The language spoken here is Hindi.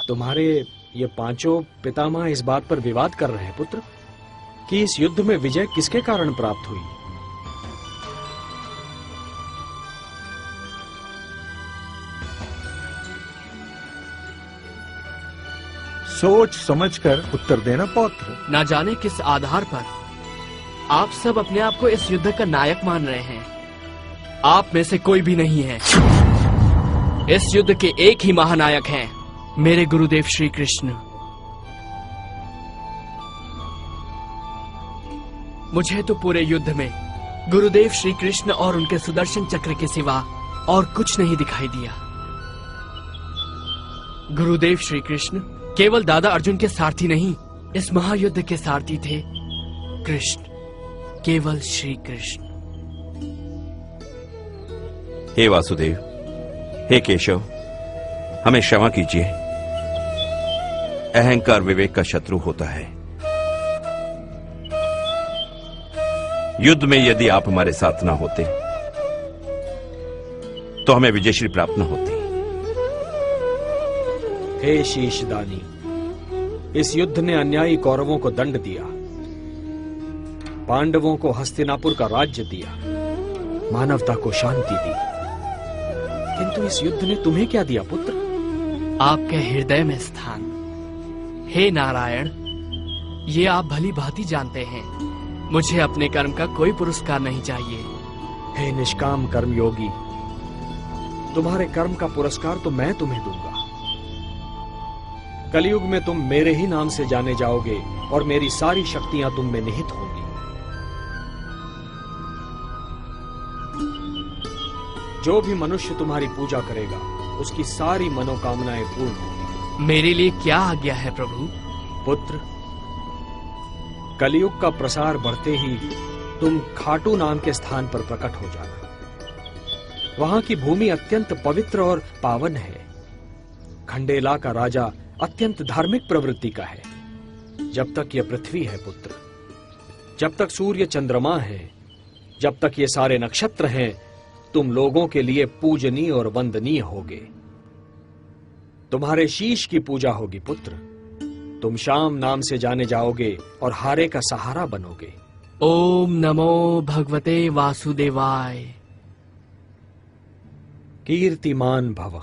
तुम्हारे ये पांचों पितामह इस बात पर विवाद कर रहे हैं पुत्र कि इस युद्ध में विजय किसके कारण प्राप्त हुई। सोच समझकर उत्तर देना पौत्र। ना जाने किस आधार पर आप सब अपने आप को इस युद्ध का नायक मान रहे हैं। आप में से कोई भी नहीं है। इस युद्ध के एक ही महानायक हैं, मेरे गुरुदेव श्री कृष्ण। मुझे तो पूरे युद्ध में गुरुदेव श्री कृष्ण और उनके सुदर्शन चक्र के सिवा और कुछ नहीं दिखाई दिया। गुरुदेव श्री कृष्ण केवल दादा अर्जुन के सारथी नहीं, इस महायुद्ध के सारथी थे कृष्ण, केवल श्री कृष्ण। हे वासुदेव, हे केशव, हमें क्षमा कीजिए। अहंकार विवेक का शत्रु होता है। युद्ध में यदि आप हमारे साथ ना होते तो हमें विजयश्री प्राप्त न होती। हे शीशदानी, इस युद्ध ने अन्यायी कौरवों को दंड दिया, पांडवों को हस्तिनापुर का राज्य दिया, मानवता को शांति दी, किंतु इस युद्ध ने तुम्हें क्या दिया पुत्र? आपके हृदय में स्थान। हे नारायण, ये आप भली भांति जानते हैं, मुझे अपने कर्म का कोई पुरस्कार नहीं चाहिए। हे निष्काम कर्म योगी, तुम्हारे कर्म का पुरस्कार तो मैं तुम्हें दूंगा। कलयुग में तुम मेरे ही नाम से जाने जाओगे और मेरी सारी शक्तियां तुम में निहित होंगी। जो भी मनुष्य तुम्हारी पूजा करेगा उसकी सारी मनोकामनाएं पूर्ण होंगी। मेरे लिए क्या आज्ञा है प्रभु? पुत्र, कलयुग का प्रसार बढ़ते ही तुम खाटू नाम के स्थान पर प्रकट हो जाना। वहां की भूमि अत्यंत पवित्र और पावन है। खंडेला का राजा अत्यंत धार्मिक प्रवृत्ति का है। जब तक यह पृथ्वी है पुत्र, जब तक सूर्य चंद्रमा है, जब तक ये सारे नक्षत्र हैं, तुम लोगों के लिए पूजनीय और वंदनीय होगे। तुम्हारे शीश की पूजा होगी पुत्र। तुम शाम नाम से जाने जाओगे और हारे का सहारा बनोगे। ओम नमो भगवते वासुदेवाय। कीर्तिमान भव।